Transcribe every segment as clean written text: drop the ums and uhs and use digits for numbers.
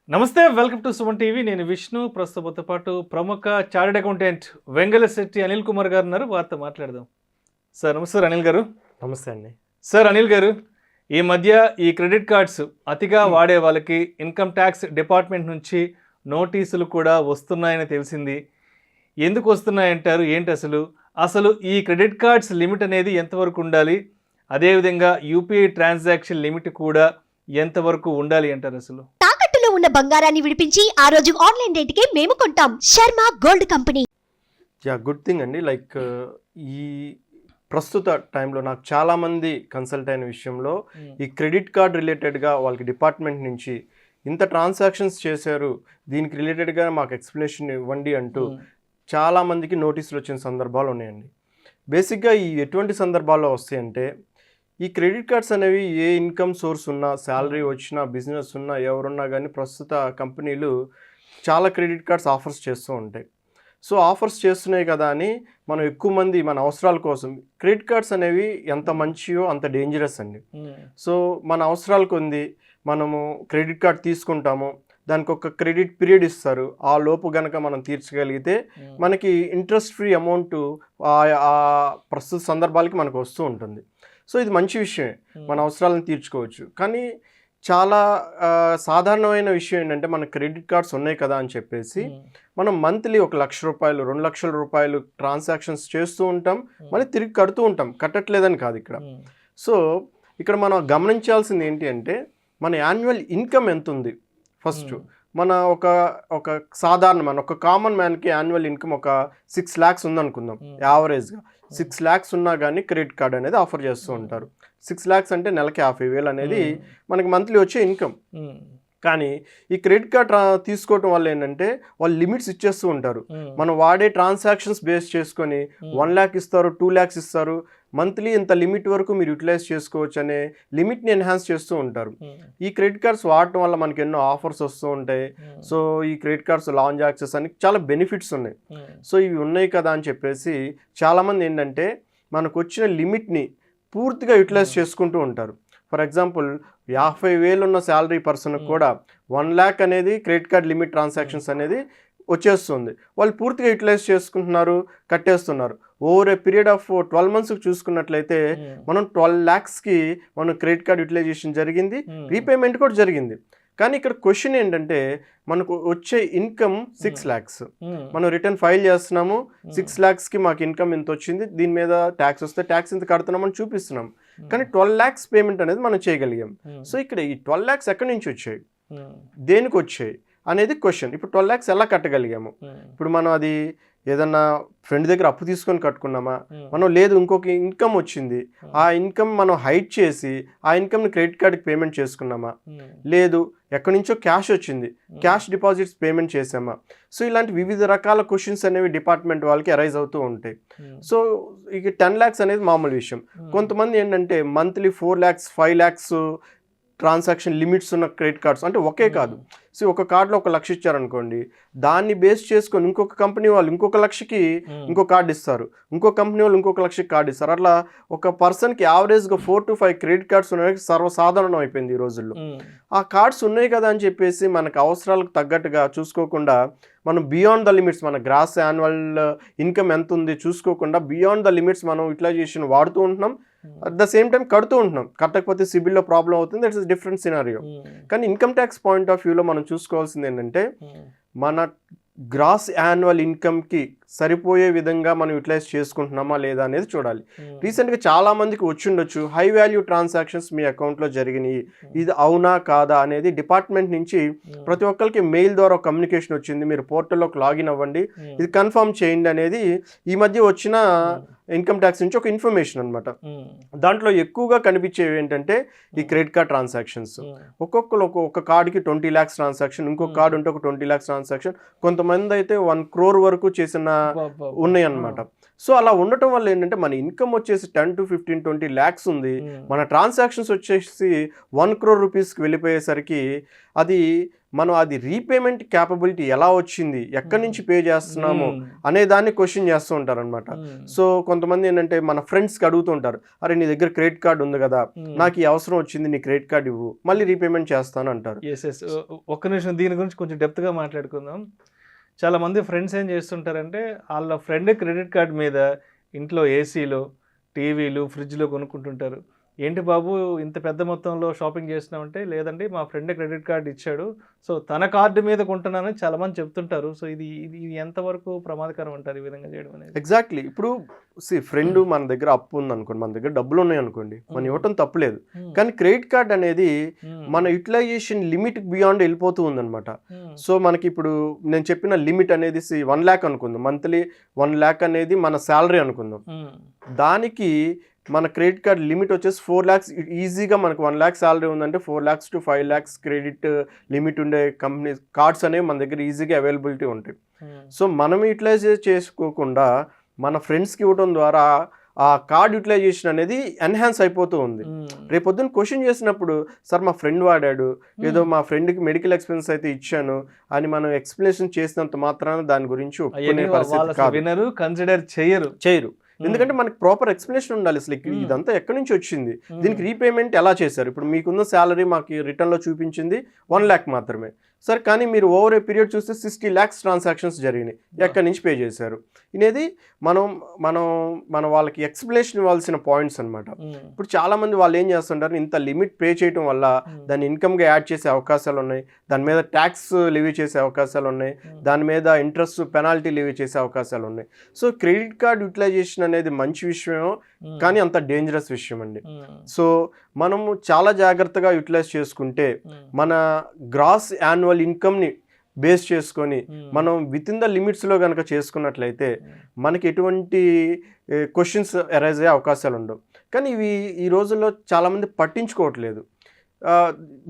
నమస్తే, welcome to Suman TV. నేను విష్ణు. ప్రస్తుతంతో పాటు ప్రముఖ చార్టెడ్ అకౌంటెంట్ వెంగళశెట్టి అనిల్ కుమార్ గారు ఉన్నారు. వారితో మాట్లాడదాం. సార్ నమస్తే. అనిల్ గారు నమస్తే అండి. సార్ అనిల్ గారు, ఈ మధ్య ఈ క్రెడిట్ కార్డ్స్ అతిగా వాడే వాళ్ళకి ఇన్కమ్ ట్యాక్స్ డిపార్ట్మెంట్ నుంచి నోటీసులు కూడా వస్తున్నాయని తెలిసింది. ఎందుకు వస్తున్నాయంటారు? ఏంటి అసలు ఈ క్రెడిట్ కార్డ్స్ లిమిట్ అనేది ఎంతవరకు ఉండాలి? అదేవిధంగా యూపీఐ ట్రాన్సాక్షన్ లిమిట్ కూడా ఎంతవరకు ఉండాలి అంటారు? తాకట్టులో ఉన్న బంగారాన్ని విడిపించి ఆ రోజు ఆన్లైన్ రేటుకే మేము కొంటాం. Sharma gold company. Good thing అండి. ఈ ప్రస్తుత టైంలో నాకు చాలామంది కన్సల్ట్ అయిన విషయంలో ఈ క్రెడిట్ కార్డ్ రిలేటెడ్గా వాళ్ళకి డిపార్ట్మెంట్ నుంచి ఇంత ట్రాన్సాక్షన్స్ చేశారు, దీనికి రిలేటెడ్గా మాకు ఎక్స్ప్లెనేషన్ ఇవ్వండి అంటూ చాలామందికి నోటీసులు వచ్చిన సందర్భాలు ఉన్నాయండి. బేసిక్గా ఈ ఎటువంటి సందర్భాల్లో వస్తాయంటే, ఈ క్రెడిట్ కార్డ్స్ అనేవి ఏ ఇన్కమ్ సోర్స్ ఉన్నా, శాలరీ వచ్చినా, బిజినెస్ ఉన్నా, ఎవరున్నా కానీ ప్రస్తుత కంపెనీలు చాలా క్రెడిట్ కార్డ్స్ ఆఫర్స్ చేస్తూ ఉంటాయి. సో ఆఫర్స్ చేస్తున్నాయి కదా అని మనం ఎక్కువ మంది మన అవసరాల కోసం క్రెడిట్ కార్డ్స్ అనేవి ఎంత మంచియో అంత డేంజరస్ అండి. సో మన అవసరాలకు ఉంది, మనము క్రెడిట్ కార్డ్ తీసుకుంటాము, దానికి ఒక క్రెడిట్ పీరియడ్ ఇస్తారు. ఆ లోపు గనక మనం తీర్చగలిగితే మనకి ఇంట్రెస్ట్ ఫ్రీ అమౌంట్ ఆ ప్రస్తుత సందర్భాలకి మనకు వస్తూ ఉంటుంది. సో ఇది మంచి విషయమే, మన అవసరాలను తీర్చుకోవచ్చు. కానీ చాలా సాధారణమైన విషయం ఏంటంటే, మన క్రెడిట్ కార్డ్స్ ఉన్నాయి కదా అని చెప్పేసి మనం మంత్లీ 1,00,000 రూపాయలు 2,00,000 రూపాయలు ట్రాన్సాక్షన్స్ చేస్తూ ఉంటాం, మళ్ళీ తిరిగి కడుతూ ఉంటాం. కట్టట్లేదని కాదు ఇక్కడ. సో ఇక్కడ మనం గమనించాల్సింది ఏంటి అంటే, మన యాన్యువల్ ఇన్కమ్ ఎంత ఉంది. ఫస్ట్ మన ఒక సాధారణ ఒక కామన్ మ్యాన్కి యాన్యువల్ ఇన్కమ్ ఒక 6 lakhs ఉందనుకుందాం యావరేజ్గా. 6 lakhs ఉన్నా కానీ క్రెడిట్ కార్డ్ అనేది ఆఫర్ చేస్తూ ఉంటారు. 6 lakhs అంటే నెలకి 50,000 అనేది మనకి మంత్లీ వచ్చే ఇన్కమ్. కానీ ఈ క్రెడిట్ కార్డ్ తీసుకోవటం వల్ల ఏంటంటే వాళ్ళు లిమిట్స్ ఇచ్చేస్తూ ఉంటారు. మనం వాడే ట్రాన్సాక్షన్స్ బేస్ చేసుకొని 1 lakh ఇస్తారు, 2 lakhs ఇస్తారు. మంత్లీ ఇంత లిమిట్ వరకు మీరు యూటిలైజ్ చేసుకోవచ్చు అనే లిమిట్ని ఎన్హాన్స్ చేస్తూ ఉంటారు. ఈ క్రెడిట్ కార్డ్స్ వాడటం వల్ల మనకి ఎన్నో ఆఫర్స్ వస్తూ ఉంటాయి. సో ఈ క్రెడిట్ కార్డ్స్ లాంజ్ యాక్సెస్ అని చాలా బెనిఫిట్స్ ఉన్నాయి. సో ఇవి ఉన్నాయి కదా అని చెప్పేసి చాలామంది ఏంటంటే మనకు వచ్చిన లిమిట్ని పూర్తిగా యూటిలైజ్ చేసుకుంటూ ఉంటారు. ఫర్ ఎగ్జాంపుల్ 50,000 ఉన్న శాలరీ పర్సన్కి కూడా 1 lakh అనేది క్రెడిట్ కార్డ్ లిమిట్ ట్రాన్సాక్షన్స్ అనేది వచ్చేస్తుంది. వాళ్ళు పూర్తిగా యూటిలైజ్ చేసుకుంటున్నారు, కట్టేస్తున్నారు. Over a period of 12 months చూసుకున్నట్లయితే మనం 12 lakhsకి మనం క్రెడిట్ కార్డ్ యూటిలైజేషన్ జరిగింది, రీపేమెంట్ కూడా జరిగింది. కానీ ఇక్కడ క్వశ్చన్ ఏంటంటే, మనకు వచ్చే ఇన్కమ్ 6 lakhs, మనం రిటర్న్ ఫైల్ చేస్తున్నాము, 6 lakhsకి మాకు ఇన్కమ్ ఇంత వచ్చింది, దీని మీద ట్యాక్స్ వస్తే ట్యాక్స్ ఇంత కడుతున్నామని చూపిస్తున్నాం. కానీ 12 lakhs పేమెంట్ అనేది మనం చేయగలిగాం. సో ఇక్కడ ఈ 12 lakhs ఎక్కడి నుంచి వచ్చాయి, దేనికి వచ్చాయి అనేది క్వశ్చన్. ఇప్పుడు 12 lakhs ఎలా కట్టగలిగాము? ఇప్పుడు మనం అది ఏదన్నా ఫ్రెండ్ దగ్గర అప్పు తీసుకొని కట్టుకున్నామా, మనం లేదు ఇంకొక ఇన్కమ్ వచ్చింది, ఆ ఇన్కమ్ మనం హైడ్ చేసి ఆ ఇన్కమ్ని క్రెడిట్ కార్డ్కి పేమెంట్ చేసుకున్నామా, లేదు ఎక్కడి నుంచో క్యాష్ వచ్చింది, క్యాష్ డిపాజిట్స్ పేమెంట్ చేసామా. సో ఇలాంటి వివిధ రకాల క్వశ్చన్స్ అనేవి డిపార్ట్మెంట్ వాళ్ళకి అరైజ్ అవుతూ ఉంటాయి. సో ఇక 10 lakhs అనేది మామూలు విషయం. కొంతమంది ఏంటంటే monthly 4 lakhs 5 lakhs transaction limits ఉన్న క్రెడిట్ కార్డ్స్, అంటే ఒకే కాదు. సో ఒక కార్డులో 1,00,000 ఇచ్చారనుకోండి, దాన్ని బేస్ చేసుకొని ఇంకొక కంపెనీ వాళ్ళు ఇంకొక 1,00,000కి ఇంకో కార్డు ఇస్తారు, ఇంకో కంపెనీ వాళ్ళు ఇంకొక 1,00,000కి కార్డు ఇస్తారు. అట్లా ఒక పర్సన్కి యావరేజ్గా 4 to 5 క్రెడిట్ కార్డ్స్ ఉన్నాయి, సర్వసాధారణం అయిపోయింది ఈ రోజుల్లో. ఆ కార్డ్స్ ఉన్నాయి కదా అని చెప్పేసి మనకు అవసరాలకు తగ్గట్టుగా చూసుకోకుండా మనం బియాండ్ ద లిమిట్స్, మన గ్రాస్ యాన్యువల్ ఇన్కమ్ ఎంత ఉంది చూసుకోకుండా బియాండ్ ద లిమిట్స్ మనం యూటిలైజేషన్ వాడుతూ ఉంటున్నాం. అట్ ద సేమ్ టైం కడుతూ ఉంటున్నాం. కట్టకపోతే సిబిల్లో ప్రాబ్లం అవుతుంది. That's different scenario. కానీ ఇన్కమ్ ట్యాక్స్ పాయింట్ ఆఫ్ వ్యూలో మనం చూసుకోవాల్సింది ఏంటంటే, మన గ్రాస్ యాన్యువల్ ఇన్కమ్కి సరిపోయే విధంగా మనం యూటిలైజ్ చేసుకుంటున్నామా లేదా అనేది చూడాలి. రీసెంట్గా చాలామందికి వచ్చిండొచ్చు, హై వాల్యూ ట్రాన్సాక్షన్స్ మీ అకౌంట్లో జరిగినాయి, ఇది అవునా కాదా అనేది డిపార్ట్మెంట్ నుంచి ప్రతి ఒక్కరికి మెయిల్ ద్వారా కమ్యూనికేషన్ వచ్చింది, మీరు పోర్టల్లోకి లాగిన్ అవ్వండి, ఇది కన్ఫర్మ్ చేయండి అనేది ఈ మధ్య వచ్చిన ఇన్కమ్ ట్యాక్స్ నుంచి ఒక ఇన్ఫర్మేషన్ అనమాట. దాంట్లో ఎక్కువగా కనిపించేవి ఏంటంటే ఈ క్రెడిట్ కార్డ్ ట్రాన్సాక్షన్స్. ఒక్కొక్కరు ఒక్కొక్క కార్డుకి 20 lakhs ట్రాన్సాక్షన్, ఇంకొక కార్డు ఉంటే ఒక 20 lakhs ట్రాన్సాక్షన్, కొంతమంది అయితే 1 crore వరకు చేసిన ఉన్నాయి అన్నమాట. సో అలా ఉండటం వల్ల ఏంటంటే మన ఇన్కమ్ వచ్చేసి 10 to 15, 20 lakhs ఉంది, మన ట్రాన్సాక్షన్స్ వచ్చేసి 1 crore రూపీస్కి వెళ్ళిపోయేసరికి అది రీపేమెంట్ క్యాపబిలిటీ ఎలా వచ్చింది, ఎక్కడి నుంచి పే చేస్తున్నాము అనే దాన్ని క్వశ్చన్ చేస్తూ ఉంటారు అనమాట. సో కొంతమంది ఏంటంటే మన ఫ్రెండ్స్కి అడుగుతూ ఉంటారు, అరే నీ దగ్గర క్రెడిట్ కార్డు ఉంది కదా, నాకు ఈ అవసరం వచ్చింది, నీ క్రెడిట్ కార్డు ఇవ్వు, మళ్ళీ రీపేమెంట్ చేస్తాను అంటారు. ఒక్క నిమిషం దీని గురించి కొంచెం డెప్త్గా మాట్లాడుకుందాం. చాలా మంది ఫ్రెండ్స్ ఏం చేస్తుంటారంటే వాళ్ళ ఫ్రెండ్ క్రెడిట్ కార్డ్ మీద ఇంట్లో ఏసీలు, టీవీలు, ఫ్రిడ్జ్లు కొనుక్కుంటుంటారు. ఏంటి బాబు ఇంత పెద్ద మొత్తంలో షాపింగ్ చేసినామంటే, లేదండి మా ఫ్రెండ్ క్రెడిట్ కార్డు ఇచ్చాడు, సో తన కార్డు మీద కొంటున్నానని చాలా మంది చెప్తుంటారు. సో ఇది ఎంతవరకు ప్రమాదకరం అంటారు ఈ విధంగా చేయడం అనేది? ఎగ్జాక్ట్లీ. ఇప్పుడు ఫ్రెండ్ మన దగ్గర అప్పు ఉంది అనుకోండి, మన దగ్గర డబ్బులు ఉన్నాయి అనుకోండి, మనం ఇవ్వటం తప్పులేదు. కానీ క్రెడిట్ కార్డ్ అనేది మన యూటిలైజేషన్ లిమిట్ బియాండ్ వెళ్ళిపోతూ ఉందన్నమాట. సో మనకి ఇప్పుడు నేను చెప్పిన లిమిట్ అనేది 1 lakh అనుకుందాం, మంత్లీ 1 lakh అనేది మన శాలరీ అనుకుందాం. దానికి మన క్రెడిట్ కార్డ్ లిమిట్ వచ్చేసి 4 lakhs. ఈజీగా మనకు 1 lakh శాలరీ ఉందంటే 4 lakhs to 5 lakhs credit limit ఉండే కంపెనీ కార్డ్స్ అనేవి మన దగ్గర ఈజీగా అవైలబిలిటీ ఉంటాయి. సో మనం యూటిలైజ్ చేసుకోకుండా మన ఫ్రెండ్స్కి ఇవ్వడం ద్వారా ఆ కార్డ్ యూటిలైజేషన్ అనేది ఎన్హాన్స్ అయిపోతూ ఉంది. రేపొద్దున క్వశ్చన్ చేసినప్పుడు, సార్ మా ఫ్రెండ్ వాడాడు, ఏదో మా ఫ్రెండ్కి మెడికల్ ఎక్స్పెన్స్ అయితే ఇచ్చాను అని మనం ఎక్స్ప్లెనేషన్ చేసినంత మాత్రాన దాని గురించి ఒప్పుకునే పరిస్థితి కాదు, కన్సిడర్ చేయరు. ఎందుకంటే మనకి ప్రాపర్ ఎక్స్ప్లెనేషన్ ఉండాలి. అసలు ఇదంతా ఎక్కడి నుంచి వచ్చింది, దీనికి రీపేమెంట్ ఎలా చేశారు. ఇప్పుడు మీకున్న శాలరీ మాకు రిటర్న్లో చూపించింది 1 lakh మాత్రమే సార్, కానీ మీరు ఓవర్ ఏ పీరియడ్ చూస్తే 60 lakhs ట్రాన్సాక్షన్స్ జరిగినాయి, ఎక్కడి నుంచి పే చేశారు అనేది మనం వాళ్ళకి ఎక్స్ప్లెనేషన్ ఇవ్వాల్సిన పాయింట్స్ అనమాట. ఇప్పుడు చాలామంది వాళ్ళు ఏం చేస్తుంటారు, ఇంత లిమిట్ పే చేయడం వల్ల దాన్ని ఇన్కమ్గా యాడ్ చేసే అవకాశాలు ఉన్నాయి, దాని మీద ట్యాక్స్ లివీ చేసే అవకాశాలు ఉన్నాయి, దాని మీద ఇంట్రెస్ట్ పెనాల్టీ లివీ చేసే అవకాశాలు ఉన్నాయి. సో క్రెడిట్ కార్డ్ యూటిలైజేషన్ అనేది మంచి విషయం, కానీ అంత డేంజరస్ విషయం అండి. సో మనము చాలా జాగ్రత్తగా యూటిలైజ్ చేసుకుంటే మన గ్రాస్ యాన్యువల్ ఇన్కమ్ని బేస్ చేసుకొని మనం విత్ ఇన్ ద లిమిట్స్లో కనుక చేసుకున్నట్లయితే మనకి ఎటువంటి క్వశ్చన్స్ అరైజ్ అయ్యే అవకాశాలు ఉండవు. కానీ ఇవి ఈ రోజుల్లో చాలామంది పట్టించుకోవట్లేదు.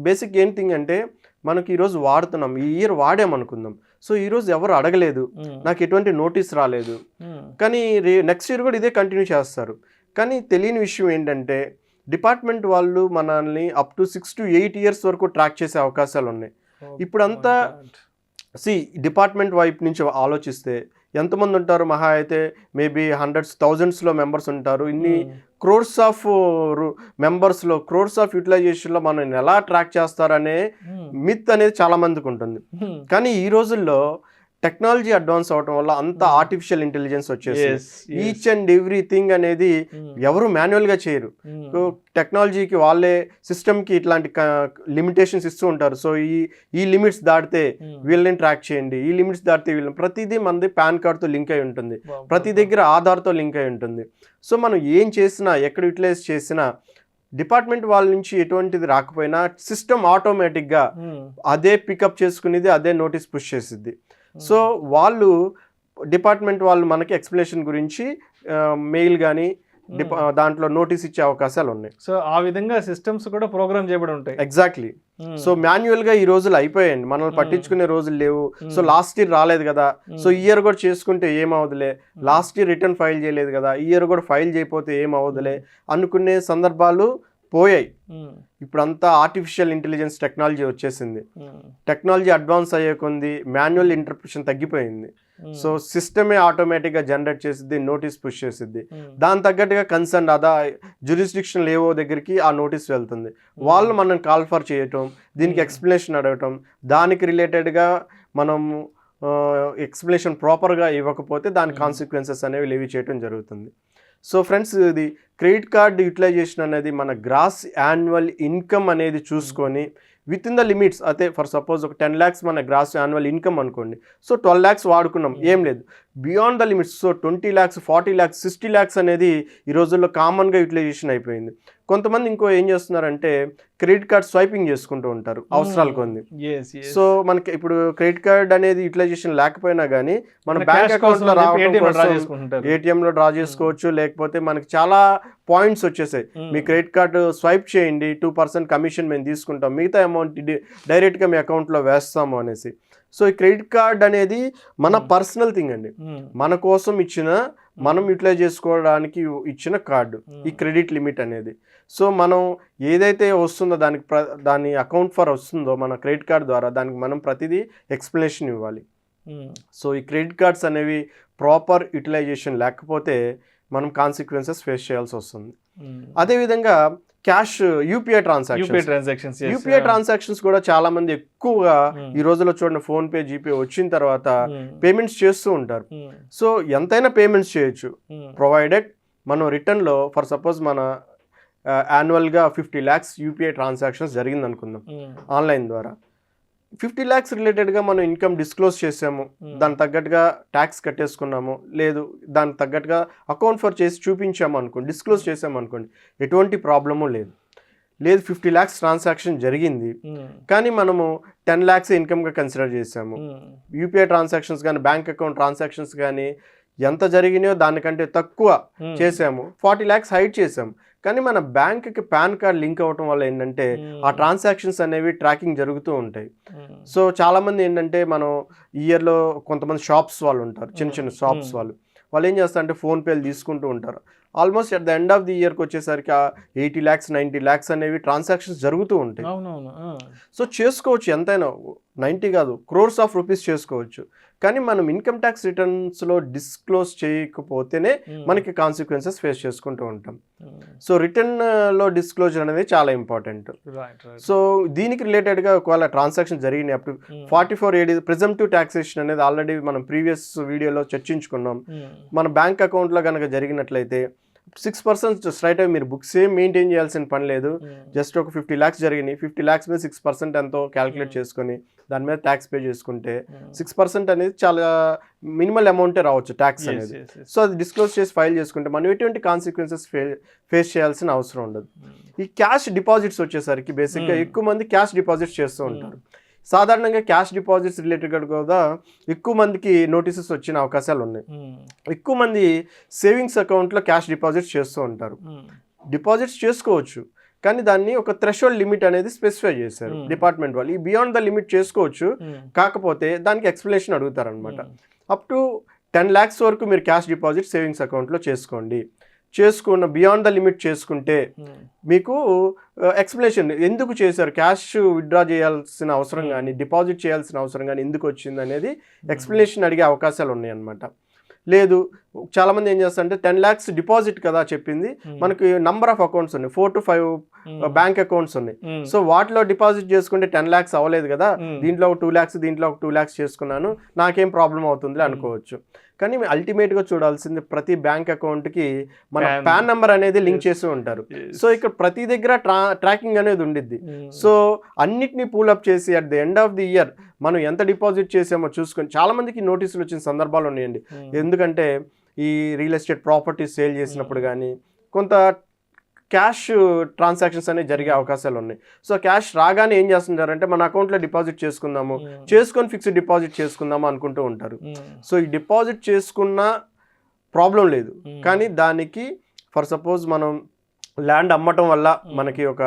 బేసిక్ ఏం థింగ్ అంటే, మనకి ఈరోజు వాడుతున్నాం, ఈ ఇయర్ వాడామనుకుందాం, సో ఈరోజు ఎవరు అడగలేదు, నాకు ఎటువంటి నోటీస్ రాలేదు, కానీ నెక్స్ట్ ఇయర్ కూడా ఇదే కంటిన్యూ చేస్తారు. కానీ తెలియని విషయం ఏంటంటే, డిపార్ట్మెంట్ వాళ్ళు మనల్ని అప్ టు 6 to 8 years వరకు ట్రాక్ చేసే అవకాశాలు ఉన్నాయి. ఇప్పుడంతా డిపార్ట్మెంట్ వైపు నుంచి ఆలోచిస్తే ఎంతమంది ఉంటారు, మహా అయితే మేబీ 100s, 1000s మెంబర్స్ ఉంటారు. ఇన్ని క్రోర్స్ ఆఫ్ మెంబర్స్లో, క్రోర్స్ ఆఫ్ యూటిలైజేషన్లో మనం ఎలా ట్రాక్ చేస్తారనే మిత్ అనేది చాలా మందికి ఉంటుంది. కానీ ఈ రోజుల్లో టెక్నాలజీ అడ్వాన్స్ అవడం వల్ల అంత ఆర్టిఫిషియల్ ఇంటెలిజెన్స్ వచ్చేసి ఈచ్ అండ్ ఎవ్రీథింగ్ అనేది ఎవరు మాన్యువల్గా చేయరు. టెక్నాలజీకి వాళ్ళే సిస్టమ్కి ఇట్లాంటి లిమిటేషన్స్ ఇస్తూ ఉంటారు. సో ఈ లిమిట్స్ దాటితే వీళ్ళని ట్రాక్ చేయండి, ఈ లిమిట్స్ దాటితే వీళ్ళని, ప్రతిదీ మనది పాన్ కార్డ్తో లింక్ అయి ఉంటుంది, ప్రతి దగ్గర ఆధార్తో లింక్ అయి ఉంటుంది. సో మనం ఏం చేసినా, ఎక్కడ యూటిలైజ్ చేసినా, డిపార్ట్మెంట్ వాళ్ళ నుంచి ఎటువంటిది రాకపోయినా సిస్టమ్ ఆటోమేటిక్గా అదే పికప్ చేసుకునేది, అదే నోటీస్ పుష్ చేసిద్ది. సో డిపార్ట్మెంట్ వాళ్ళు మనకి ఎక్స్ప్లెనేషన్ గురించి మెయిల్ కానీ దాంట్లో నోటీస్ ఇచ్చే అవకాశాలు ఉన్నాయి. సో ఆ విధంగా సిస్టమ్స్ కూడా ప్రోగ్రామ్ చేయబడి ఉంటాయి. ఎగ్జాక్ట్లీ. సో మాన్యువల్గా ఈ రోజులు అయిపోయాయండి, మనల్ని పట్టించుకునే రోజులు లేవు. సో లాస్ట్ ఇయర్ రాలేదు కదా, సో ఈ ఇయర్ కూడా చేసుకుంటే ఏమవుదులే, లాస్ట్ ఇయర్ రిటర్న్ ఫైల్ చేయలేదు కదా, ఈ ఇయర్ కూడా ఫైల్ చేయకపోతే ఏమవుదులే అనుకునే సందర్భాలు పోయాయి. ఇప్పుడంతా ఆర్టిఫిషియల్ ఇంటెలిజెన్స్ టెక్నాలజీ వచ్చేసింది. టెక్నాలజీ అడ్వాన్స్ అయ్యే కొంది మాన్యువల్ ఇంటర్ప్రిటేషన్ తగ్గిపోయింది. సో సిస్టమే ఆటోమేటిక్గా జనరేట్ చేసిద్ది, నోటీస్ పుష్ చేసిద్ది. దాని తగ్గట్టుగా కన్సర్న్ జ్యూరిస్డిక్షన్ లేవో దగ్గరికి ఆ నోటీస్ వెళ్తుంది. వాళ్ళు మనం కాల్ ఫర్ చేయటం, దీనికి ఎక్స్ప్లెనేషన్ అడగటం, దానికి రిలేటెడ్గా మనం ఎక్స్ప్లెనేషన్ ప్రాపర్గా ఇవ్వకపోతే దాని కాన్సిక్వెన్సెస్ అనేవి లివ్ చేయటం జరుగుతుంది. సో ఫ్రెండ్స్, ఇది క్రెడిట్ కార్డ్ యూటిలైజేషన్ అనేది మన గ్రాస్ యాన్యువల్ ఇన్కమ్ అనేది చూసుకొని విత్ ఇన్ ద లిమిట్స్, అయితే ఫర్ సపోజ్ ఒక 10 lakhs మన గ్రాస్ యాన్యువల్ ఇన్కమ్ అనుకోండి, సో 12 lakhs వాడుకున్నాం, ఏం లేదు, beyond the limits, so 20 lakhs, 40 lakhs, 60 lakhs అనేది ఈ రోజుల్లో కామన్గా యూటిలైజేషన్ అయిపోయింది. కొంతమంది ఇంకో ఏం చేస్తున్నారంటే క్రెడిట్ కార్డ్ స్వైపింగ్ చేసుకుంటూ ఉంటారు అవసరాలు కొన్ని. సో మనకి ఇప్పుడు క్రెడిట్ కార్డ్ అనేది యూటిలైజేషన్ లేకపోయినా కానీ మన బ్యాంక్ అకౌంట్లో రావడం కోసం ఏటీఎంలో డ్రా చేసుకోవచ్చు, లేకపోతే మనకి చాలా పాయింట్స్ వచ్చేసాయి. మీ క్రెడిట్ కార్డు స్వైప్ చేయండి, 2% కమిషన్ మేము తీసుకుంటాం, మిగతా అమౌంట్ డైరెక్ట్గా మీ అకౌంట్లో వేస్తాము అనేసి. సో ఈ క్రెడిట్ కార్డ్ అనేది మన పర్సనల్ థింగ్ అండి, మన కోసం ఇచ్చిన, మనం యూటిలైజ్ చేసుకోవడానికి ఇచ్చిన కార్డు ఈ క్రెడిట్ లిమిట్ అనేది. సో మనం ఏదైతే వస్తుందో దాని అకౌంట్ ఫర్ వస్తుందో మన క్రెడిట్ కార్డ్ ద్వారా దానికి మనం ప్రతిదీ ఎక్స్ప్లెనేషన్ ఇవ్వాలి. సో ఈ క్రెడిట్ కార్డ్స్ అనేవి ప్రాపర్ యూటిలైజేషన్ లేకపోతే మనం కాన్సిక్వెన్సెస్ ఫేస్ చేయాల్సి వస్తుంది. అదేవిధంగా క్యాష్ యూపీఐ ట్రాన్సాక్షన్స్ కూడా చాలా మంది ఎక్కువగా ఈ రోజుల్లో చూడండి, ఫోన్ పే, జీపే వచ్చిన తర్వాత పేమెంట్స్ చేస్తూ ఉంటారు. సో ఎంతైనా పేమెంట్స్ చేయొచ్చు, ప్రొవైడెడ్ మనం రిటర్న్లో ఫర్ సపోజ్ మన యాన్యువల్గా 50 lakhs యూపీఐ ట్రాన్సాక్షన్స్ జరిగింది అనుకుందాం ఆన్లైన్ ద్వారా. 50 lakhs రిలేటెడ్గా మనం ఇన్కమ్ డిస్క్లోజ్ చేసాము, దానికి తగ్గట్టుగా ట్యాక్స్ కట్టేసుకున్నాము, లేదు దానికి తగ్గట్టుగా అకౌంట్ ఫర్ చేసి చూపించాము అనుకోండి, డిస్క్లోజ్ చేసాము అనుకోండి, ఎటువంటి ప్రాబ్లము లేదు. 50 lakhs ట్రాన్సాక్షన్ జరిగింది కానీ మనము 10 lakhs ఇన్కమ్గా కన్సిడర్ చేసాము. యూపీఐ ట్రాన్సాక్షన్స్ కానీ బ్యాంక్ అకౌంట్ ట్రాన్సాక్షన్స్ కానీ ఎంత జరిగినాయో దానికంటే తక్కువ చేసాము, 40 lakhs హైడ్ చేసాము. కానీ మన బ్యాంక్కి పాన్ కార్డ్ లింక్ అవ్వటం వల్ల ఏంటంటే ఆ ట్రాన్సాక్షన్స్ అనేవి ట్రాకింగ్ జరుగుతూ ఉంటాయి. సో చాలామంది ఏంటంటే మనం ఇయర్లో కొంతమంది షాప్స్ వాళ్ళు ఉంటారు, చిన్న చిన్న షాప్స్ వాళ్ళు ఏం చేస్తారంటే ఫోన్పేలు తీసుకుంటూ ఉంటారు. Almost at the end of the ఇయర్కి వచ్చేసరికి 80 lakhs 90 lakhs అనేవి ట్రాన్సాక్షన్స్ జరుగుతూ ఉంటాయి. సో చేసుకోవచ్చు, ఎంతైనా 90 కాదు crores of rupees చేసుకోవచ్చు. కానీ మనం ఇన్కమ్ ట్యాక్స్ రిటర్న్స్లో డిస్క్లోజ్ చేయకపోతేనే మనకి కాన్సిక్వెన్సెస్ ఫేస్ చేసుకుంటూ ఉంటాం. సో రిటర్న్లో డిస్క్లోజర్ అనేది చాలా ఇంపార్టెంట్. సో దీనికి రిలేటెడ్గా ఒకవేళ ట్రాన్సాక్షన్ జరిగినాయి అప్పుడు 44AD ప్రిజంప్టివ్ ట్యాక్సేషన్ అనేది ఆల్రెడీ మనం ప్రీవియస్ వీడియోలో చర్చించుకున్నాం. మన బ్యాంక్ అకౌంట్లో కనుక జరిగినట్లయితే 6% స్ట్రైట్ అవి మీరు బుక్స్ ఏం మెయింటైన్ చేయాల్సిన పని లేదు. జస్ట్ ఒక 50 lakhs జరిగినాయి, 50 lakhs మీద 6% ఎంతో క్యాలిక్యులేట్ చేసుకొని దాని మీద ట్యాక్స్ పే చేసుకుంటే 6% అనేది చాలా మినిమల్ అమౌంటే రావచ్చు ట్యాక్స్ అనేది. సో అది డిస్క్లోజ్ చేసి ఫైల్ చేసుకుంటే మనం ఎటువంటి కాన్సిక్వెన్సెస్ ఫేస్ చేయాల్సిన అవసరం ఉండదు. ఈ క్యాష్ డిపాజిట్స్ వచ్చేసరికి బేసిక్గా ఎక్కువ మంది క్యాష్ డిపాజిట్స్ చేస్తూ ఉంటారు. సాధారణంగా క్యాష్ డిపాజిట్స్ రిలేటెడ్గా కూడా ఎక్కువ మందికి నోటీసెస్ వచ్చిన అవకాశాలు ఉన్నాయి. ఎక్కువ మంది సేవింగ్స్ అకౌంట్లో క్యాష్ డిపాజిట్స్ చేస్తూ ఉంటారు. డిపాజిట్స్ చేసుకోవచ్చు కానీ దాన్ని ఒక థ్రెషోల్డ్ లిమిట్ అనేది స్పెసిఫై చేశారు డిపార్ట్మెంట్ వాళ్ళు. ఈ బియాండ్ ద లిమిట్ చేసుకోవచ్చు, కాకపోతే దానికి ఎక్స్ప్లెనేషన్ అడుగుతారనమాట. అప్ టు 10 lakhs వరకు మీరు క్యాష్ డిపాజిట్ సేవింగ్స్ అకౌంట్లో చేసుకోండి. చేసుకున్న బియాండ్ ద లిమిట్ చేసుకుంటే మీకు ఎక్స్ప్లెనేషన్ ఎందుకు చేశారు, క్యాష్ విత్డ్రా చేయాల్సిన అవసరం కానీ డిపాజిట్ చేయాల్సిన అవసరం కానీ ఎందుకు వచ్చింది అనేది ఎక్స్ప్లెనేషన్ అడిగే అవకాశాలు ఉన్నాయి అన్నమాట. లేదు చాలామంది ఏం చేస్తారంటే 10 lakhs డిపాజిట్ కదా చెప్పింది, మనకి నంబర్ ఆఫ్ అకౌంట్స్ ఉన్నాయి, 4 to 5 బ్యాంక్ అకౌంట్స్ ఉన్నాయి. సో వాటిలో డిపాజిట్ చేసుకుంటే 10 lakhs అవ్వలేదు కదా, దీంట్లో ఒక 2 lakhs దీంట్లో ఒక 2 lakhs చేసుకున్నాను, నాకేం ప్రాబ్లం అవుతుంది అనుకోవచ్చు. కానీ అల్టిమేట్గా చూడాల్సింది ప్రతి బ్యాంక్ అకౌంట్కి మన పాన్ నెంబర్ అనేది లింక్ చేస్తూ ఉంటారు. సో ఇక్కడ ప్రతి దగ్గర ట్రాకింగ్ అనేది ఉండిద్ది. సో అన్నిటినీ పూలప్ చేసి at the end of the year మనం ఎంత డిపాజిట్ చేసామో చూసుకొని, చాలా మందికి నోటీసులు వచ్చిన సందర్భాలు ఉన్నాయండి. ఎందుకంటే ఈ రియల్ ఎస్టేట్ ప్రాపర్టీస్ సేల్ చేసినప్పుడు కానీ కొంత క్యాష్ ట్రాన్సాక్షన్స్ అనేవి జరిగే అవకాశాలు ఉన్నాయి. సో క్యాష్ రాగానే ఏం చేస్తుంటారంటే మన అకౌంట్లో డిపాజిట్ చేసుకుందాము, చేసుకొని ఫిక్స్డ్ డిపాజిట్ చేసుకుందాము అనుకుంటూ ఉంటారు. సో ఈ డిపాజిట్ చేసుకున్న ప్రాబ్లం లేదు, కానీ దానికి ఫర్ సపోజ్ మనం ల్యాండ్ అమ్మటం వల్ల మనకి ఒక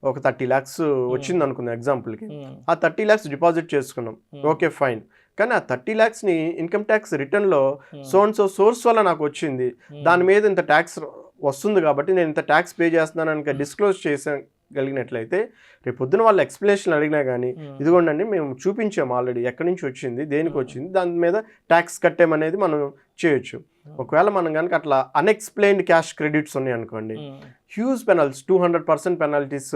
30 lakhs వచ్చింది అనుకుందాం ఎగ్జాంపుల్కి. ఆ 30 lakhs డిపాజిట్ చేసుకున్నాం, ఓకే ఫైన్. కానీ ఆ 30 lakhsని ఇన్కమ్ ట్యాక్స్ రిటర్న్లో సో అండ్ సో సోర్స్ వల్ల నాకు వచ్చింది, దాని మీద ఇంత ట్యాక్స్ వస్తుంది కాబట్టి నేను ఇంత ట్యాక్స్ పే చేస్తున్నాను కనుక డిస్క్లోజ్ చేయగలిగినట్లయితే రేపు పొద్దున వాళ్ళు ఎక్స్ప్లెనేషన్ అడిగినా కానీ ఇదిగోండి మేము చూపించాము ఆల్రెడీ ఎక్కడి నుంచి వచ్చింది, దేనికి వచ్చింది, దాని మీద ట్యాక్స్ కట్టేమనేది మనం చేయొచ్చు. ఒకవేళ మనం కనుక అట్లా అన్ఎక్స్ప్లెయిన్డ్ క్యాష్ క్రెడిట్స్ ఉన్నాయి అనుకోండి, హ్యూజ్ పెనల్టీస్ 200% పెనల్టీస్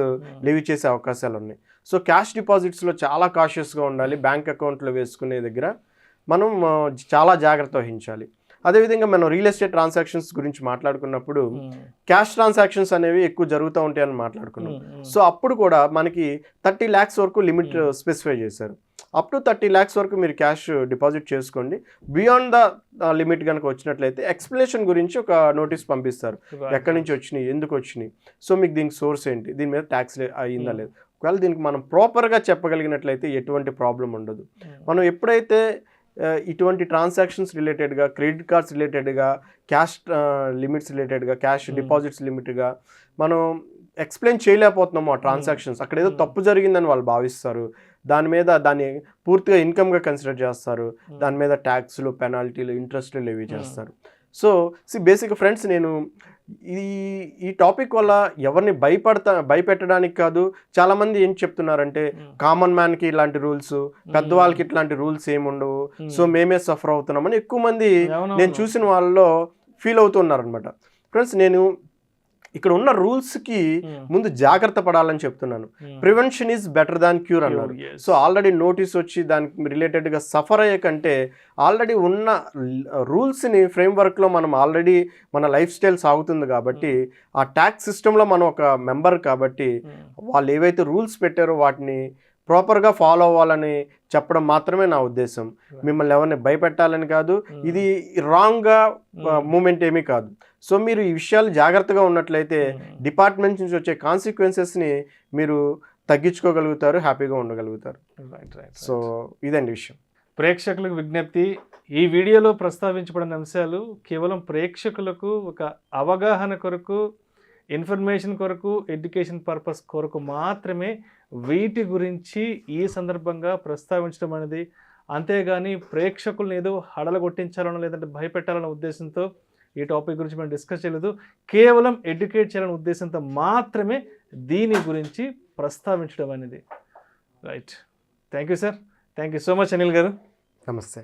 లివ్ చేసే అవకాశాలు ఉన్నాయి. సో క్యాష్ డిపాజిట్స్లో చాలా కాషియస్గా ఉండాలి. బ్యాంక్ అకౌంట్లో వేసుకునే దగ్గర మనం చాలా జాగ్రత్త వహించాలి. అదేవిధంగా మనం రియల్ ఎస్టేట్ ట్రాన్సాక్షన్స్ గురించి మాట్లాడుకున్నప్పుడు క్యాష్ ట్రాన్సాక్షన్స్ అనేవి ఎక్కువ జరుగుతూ ఉంటాయని మాట్లాడుకున్నాం. సో అప్పుడు కూడా మనకి 30 lakhs వరకు లిమిట్ స్పెసిఫై చేశారు. అప్ టు 30 lakhs వరకు మీరు క్యాష్ డిపాజిట్ చేసుకోండి. బియాండ్ ద లిమిట్ కనుక వచ్చినట్లయితే ఎక్స్ప్లెనేషన్ గురించి ఒక నోటీస్ పంపిస్తారు, ఎక్కడి నుంచి వచ్చినాయి, ఎందుకు వచ్చినాయి, సో మీకు దీనికి సోర్స్ ఏంటి, దీని మీద ట్యాక్స్ అయ్యిందా లేదు. ఒకవేళ దీనికి మనం ప్రాపర్గా చెప్పగలిగినట్లయితే ఎటువంటి ప్రాబ్లం ఉండదు. మనం ఎప్పుడైతే ఇటువంటి ట్రాన్సాక్షన్స్ రిలేటెడ్గా, క్రెడిట్ కార్డ్స్ రిలేటెడ్గా, క్యాష్ లిమిట్స్ రిలేటెడ్గా, క్యాష్ డిపాజిట్స్ లిమిట్గా మనం ఎక్స్ప్లెయిన్ చేయలేకపోతున్నాము ఆ ట్రాన్సాక్షన్స్. అక్కడ ఏదో తప్పు జరిగిందని వాళ్ళు భావిస్తారు, దాన్ని పూర్తిగా ఇన్కమ్గా కన్సిడర్ చేస్తారు, దాని మీద ట్యాక్స్లు, పెనాల్టీలు, ఇంట్రెస్ట్లు లేవి చేస్తారు. సో బేసిక్గా ఫ్రెండ్స్, నేను ఈ టాపిక్ వల్ల ఎవరిని భయపెట్టడానికి కాదు. చాలామంది ఏం చెప్తున్నారంటే కామన్ మ్యాన్కి ఇలాంటి రూల్స్, పెద్దవాళ్ళకి ఇట్లాంటి రూల్స్ ఏమి ఉండవు, సో మేమే సఫర్ అవుతున్నామని ఎక్కువ మంది నేను చూసిన వాళ్ళలో ఫీల్ అవుతున్నారు అనమాట. ఫ్రెండ్స్, నేను ఇక్కడ ఉన్న రూల్స్కి ముందు జాగ్రత్త పడాలని చెప్తున్నాను. Prevention is better than cure అన్నారు. సో ఆల్రెడీ నోటీస్ వచ్చి దానికి రిలేటెడ్గా సఫర్ అయ్యే కంటే ఆల్రెడీ ఉన్న రూల్స్ని ఫ్రేమ్వర్క్లో మనం ఆల్రెడీ మన లైఫ్ స్టైల్ సాగుతుంది కాబట్టి, ఆ ట్యాక్స్ సిస్టంలో మనం ఒక మెంబర్ కాబట్టి వాళ్ళు ఏవైతే రూల్స్ పెట్టారో వాటిని ప్రాపర్గా ఫాలో అవ్వాలని చెప్పడం మాత్రమే నా ఉద్దేశం. మిమ్మల్ని ఎవరిని భయపెట్టాలని కాదు, ఇది రాంగ్గా మూమెంట్ ఏమీ కాదు. సో మీరు ఈ విషయాలు జాగ్రత్తగా ఉన్నట్లయితే డిపార్ట్మెంట్ నుంచి వచ్చే కాన్సిక్వెన్సెస్ని మీరు తగ్గించుకోగలుగుతారు, హ్యాపీగా ఉండగలుగుతారు. సో ఇదండి విషయం. ప్రేక్షకులకు విజ్ఞప్తి, ఈ వీడియోలో ప్రస్తావించబడిన అంశాలు కేవలం ప్రేక్షకులకు ఒక అవగాహన కొరకు, ఇన్ఫర్మేషన్ కొరకు, ఎడ్యుకేషన్ పర్పస్ కొరకు మాత్రమే వీటి గురించి ఈ సందర్భంగా ప్రస్తావించడం అనేది. అంతేగాని ప్రేక్షకులను ఏదో హడలగొట్టించాలనో లేదంటే భయపెట్టాలన్న ఉద్దేశంతో ఈ టాపిక్ గురించి మనం డిస్కస్ చేయలేదు. కేవలం ఎడ్యుకేట్ చేయాలనే ఉద్దేశంతో మాత్రమే దీని గురించి ప్రస్తావించడం అనేది. Right. Thank you sir. Thank you so much Anil గారు. నమస్తే.